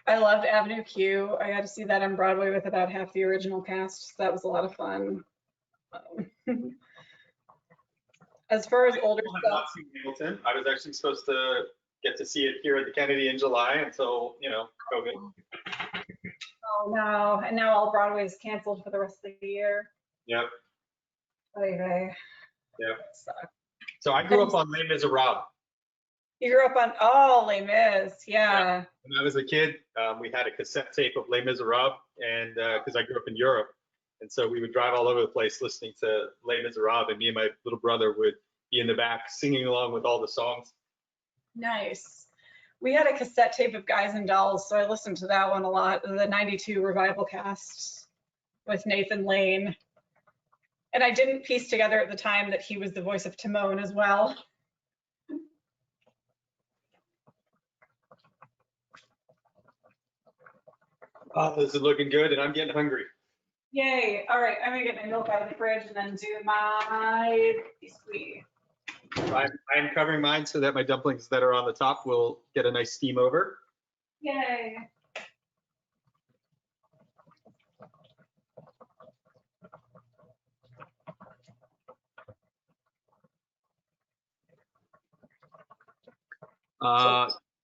loved Avenue Q. I got to see that on Broadway with about half the original cast. So that was a lot of fun. As far as older stuff, Hamilton. I was actually supposed to get to see it here at the Kennedy in July until, COVID. Oh no, and now all Broadway is canceled for the rest of the year. Yep. Okay. Yep. So I grew up on Les Miserables. You grew up on, Les Mis, yeah. When I was a kid, we had a cassette tape of Les Miserables, and because I grew up in Europe, and so we would drive all over the place listening to Les Miserables, and me and my little brother would be in the back singing along with all the songs. Nice. We had a cassette tape of Guys and Dolls, so I listened to that one a lot, the 92 revival cast with Nathan Lane. And I didn't piece together at the time that he was the voice of Timon as well. Oh, this is looking good, and I'm getting hungry. Yay. All right, I'm gonna get my milk out of the fridge and then do my Bisquick. I'm covering mine so that my dumplings that are on the top will get a nice steam over. Yay.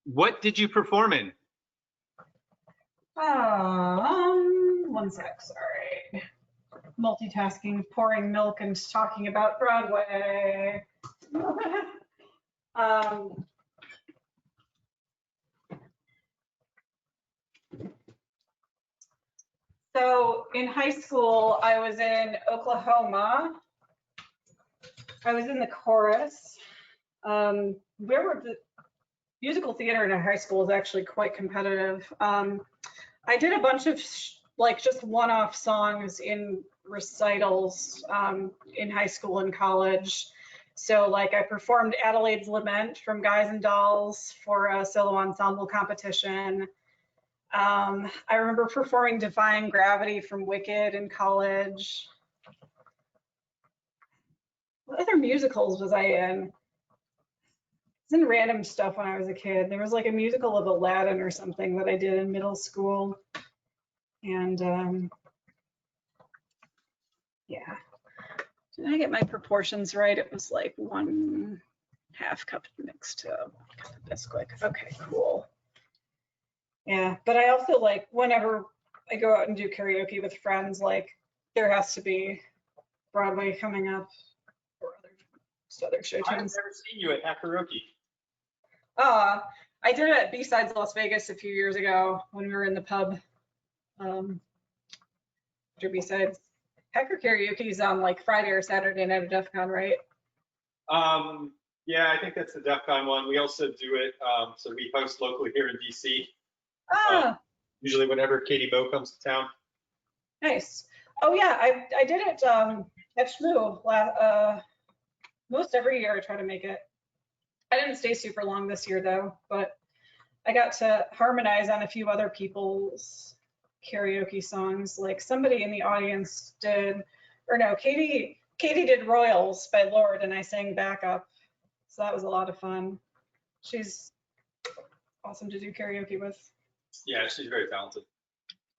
What did you perform in? 1 sec, sorry. Multitasking, pouring milk and talking about Broadway. So in high school, I was in Oklahoma. I was in the chorus. Where were the musical theater in high school is actually quite competitive. I did a bunch of like just one-off songs in recitals in high school and college. So like I performed Adelaide's Lament from Guys and Dolls for a solo ensemble competition. I remember performing Defying Gravity from Wicked in college. What other musicals was I in? I was in random stuff when I was a kid. There was like a musical of Aladdin or something that I did in middle school. And yeah. Did I get my proportions right? It was like 1/2 cup mixed to 1 cup of Bisquick. Okay, cool. Yeah, but I also like whenever I go out and do karaoke with friends, like there has to be Broadway coming up or other show I've tunes. never seen you at karaoke. I did it at B-Sides Las Vegas a few years ago when we were in the pub. After B-Sides. Hacker karaoke is on like Friday or Saturday night at DEF CON, right? Yeah, I think that's the DEF CON one. We also do it, so we host locally here in DC. Usually whenever Katie Bow comes to town. Nice. Oh yeah, I did it at SHMU most every year. I try to make it. I didn't stay super long this year though, but I got to harmonize on a few other people's karaoke songs. Like somebody in the audience did, or no, Katie did Royals by Lorde and I sang backup. So that was a lot of fun. She's awesome to do karaoke with. Yeah, she's very talented.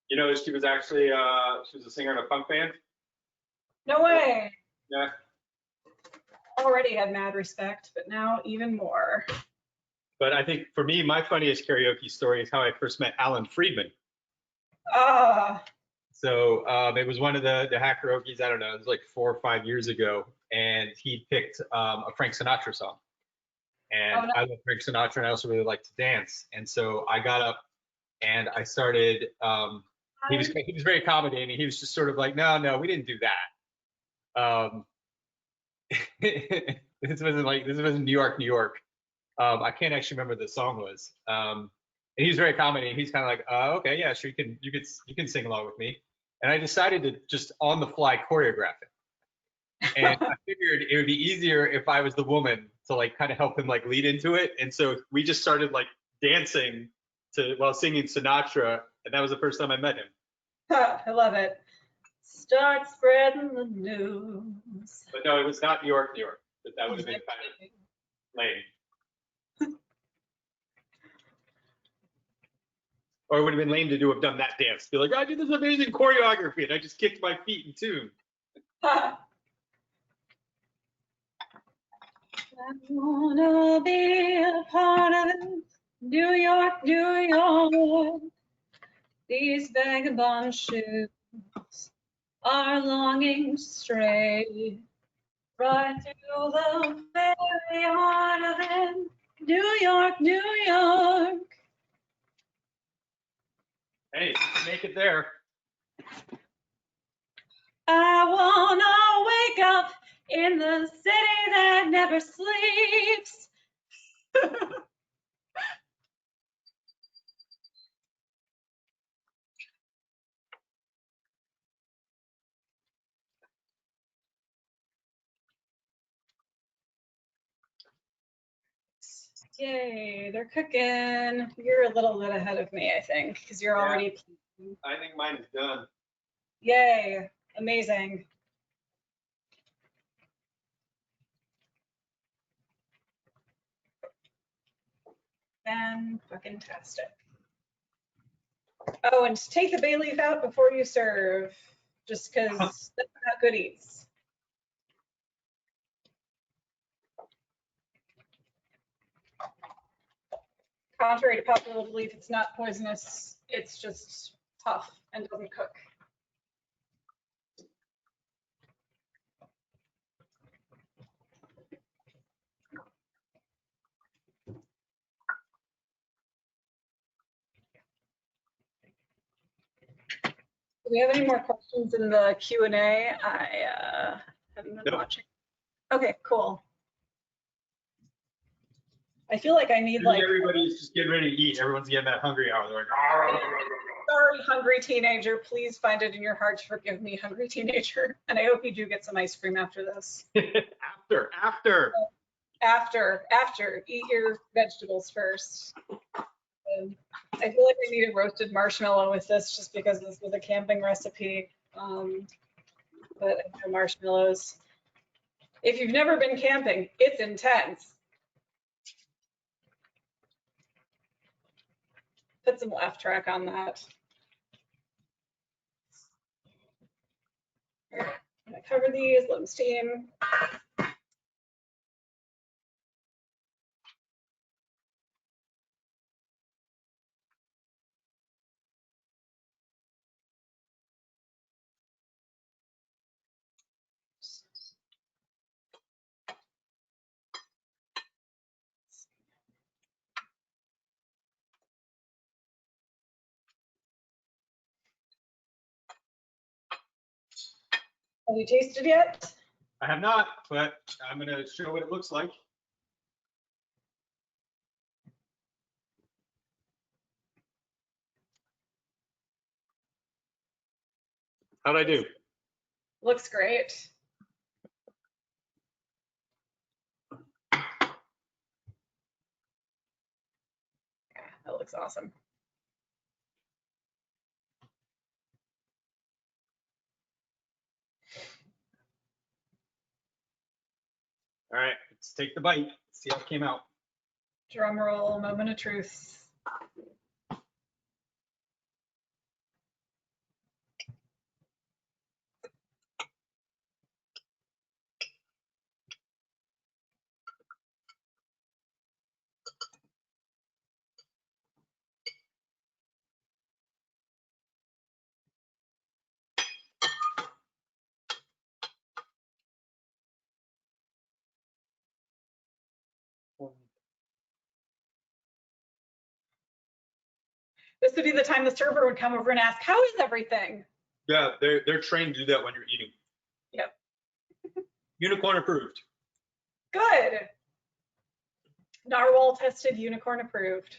You know, she was actually, she was a singer in a punk band. No way. Yeah. Already had mad respect, but now even more. But I think for me, my funniest karaoke story is how I first met Alan Friedman. So it was one of the hack karaoke's, I don't know, it was like 4 or 5 years ago, and he picked a Frank Sinatra song. And I love Frank Sinatra, and I also really like to dance. And so I got up and I started. He was very accommodating. He was just sort of like, no, we didn't do that. This wasn't New York, New York. I can't actually remember what the song was. And he was very accommodating. He's kind of like, okay, yeah, sure, you can sing along with me. And I decided to just on the fly choreograph it. And I figured it would be easier if I was the woman to like kind of help him like lead into it. And so we just started like dancing while singing Sinatra, and that was the first time I met him. I love it. Start spreading the news. But no, it was not New York, New York. But that would have been kind of lame. Or it would have been lame to have done that dance. Be like, I did this amazing choreography, and I just kicked my feet in tune. I wanna be a part of it. New York, New York. These vagabond shoes are longing to stray right through the very heart of it. New York, New York. Hey, make it there. I wanna wake up in the city that never sleeps. Yay, they're cooking. You're a little bit ahead of me, I think, because you're already. I think mine is done. Yay, amazing. Fan-fucking-tastic. Oh, and take the bay leaf out before you serve, just because that's not goodies. Contrary to popular belief, it's not poisonous. It's just tough and doesn't cook. Do we have any more questions in the Q&A? I haven't been watching. Okay, cool. I feel like I need like. Everybody's just getting ready to eat. Everyone's getting that hungry hour. They're like, sorry, hungry teenager. Please find it in your heart to forgive me, hungry teenager. And I hope you do get some ice cream after this. After. Eat your vegetables first. I feel like I need a roasted marshmallow with this just because this was a camping recipe. But I have no marshmallows. If you've never been camping, it's intense. Put some laugh track on that. All right, I'm gonna cover these, let them steam. Have you tasted yet? I have not, but I'm gonna show what it looks like. How'd I do? Looks great. Yeah, that looks awesome. All right, let's take the bite. See how it came out. Drum roll, moment of truth. This would be the time the server would come over and ask, how is everything? Yeah, they're trained to do that when you're eating. Yep. Unicorn approved. Good. Narwhal tested, unicorn approved.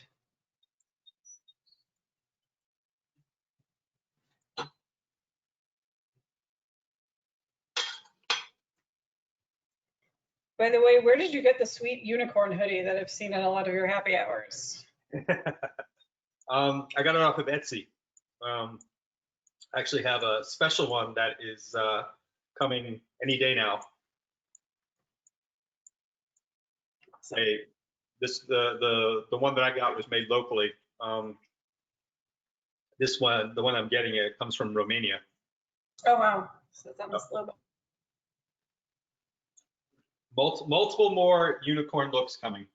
By the way, where did you get the sweet unicorn hoodie that I've seen in a lot of your happy hours? I got it off of Etsy. I actually have a special one that is coming any day now. The one that I got was made locally. This one, the one I'm getting, it comes from Romania. Oh wow! So it's on the slow. Multiple more unicorn looks coming.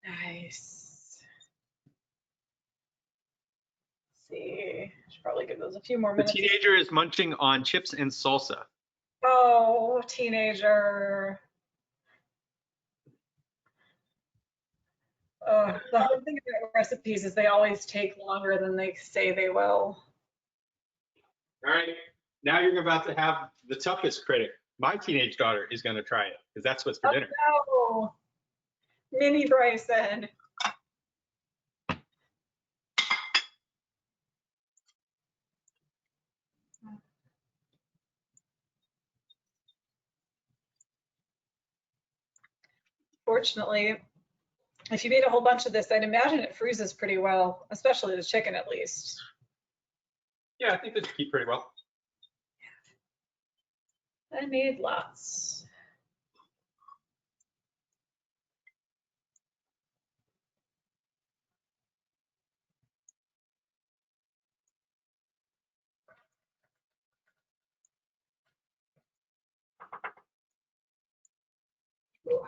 Nice. Let's see, should probably give those a few more minutes. The teenager is munching on chips and salsa. Oh, teenager. The hard thing about recipes is they always take longer than they say they will. All right, now you're about to have the toughest critic. My teenage daughter is going to try it because that's what's for dinner. No, Mini Bryson. Fortunately, if you made a whole bunch of this, I'd imagine it freezes pretty well, especially the chicken at least. Yeah, I think they keep pretty well. I made lots. Ooh.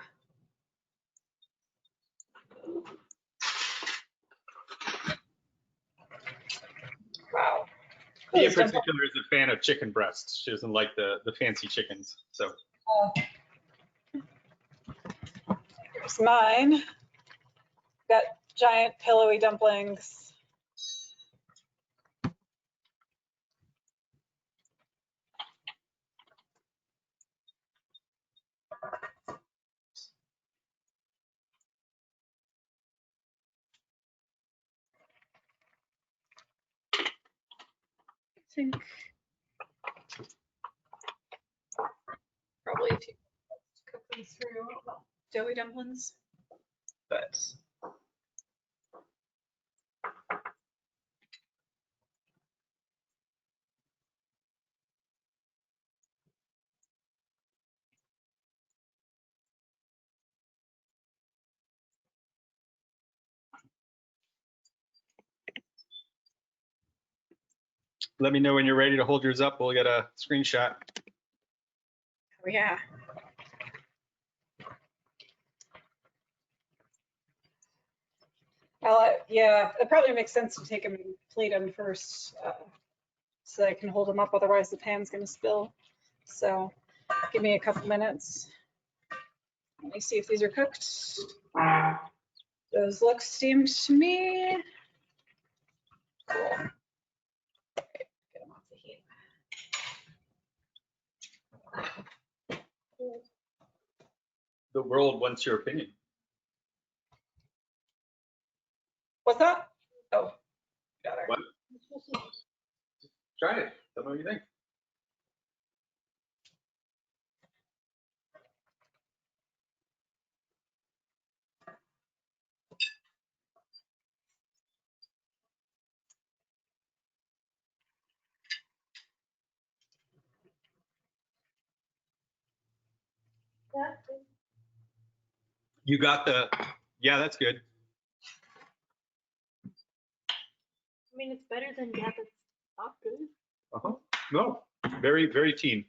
Wow. He in particular is a fan of chicken breasts. She doesn't like the fancy chickens. So Here's mine. Got giant pillowy dumplings. I think probably if you cook them through doughy dumplings, but let me know when you're ready to hold yours up. We'll get a screenshot. oh yeah. Yeah, it probably makes sense to take them and plate them first so I can hold them up. Otherwise, the pan's going to spill. So give me a couple minutes. Let me see if these are cooked. Those look steamed to me. Cool. Get them off the heat. The world wants your opinion. What's that? Oh, got her. What? Try it. Tell me what you think. You got the, yeah, that's good. I mean, it's better than Gabba's tacos. Uh-huh. No, very, very teen.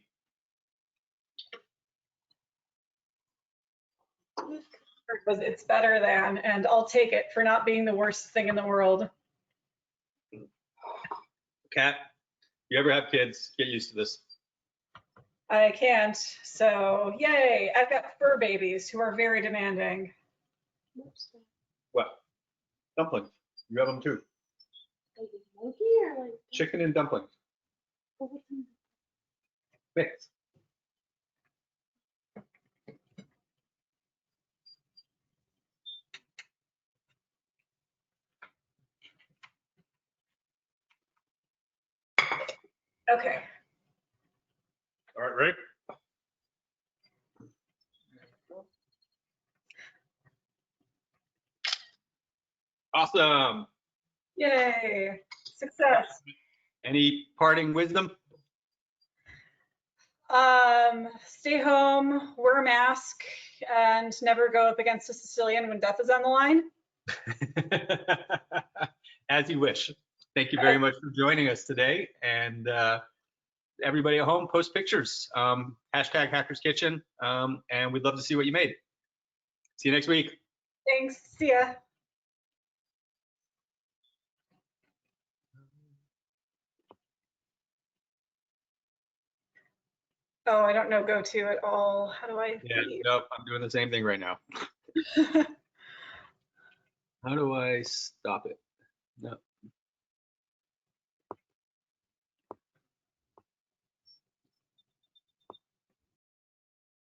It's better than, and I'll take it for not being the worst thing in the world. Kat, you ever have kids, get used to this. I can't, so yay. I've got fur babies who are very demanding. What? Dumplings. You have them too. Like a monkey or like Chicken and dumplings. Mix. Okay. All right, ready? Awesome. Yay. Success. Any parting wisdom? Stay home, wear a mask, and never go up against a Sicilian when death is on the line. As you wish. Thank you very much for joining us today. And everybody at home, post pictures. Hashtag Hackers Kitchen. And we'd love to see what you made. See you next week. Thanks. See ya. Oh, I don't know go to at all. How do I Yeah, leave? nope, I'm doing the same thing right now. How do I stop it? No.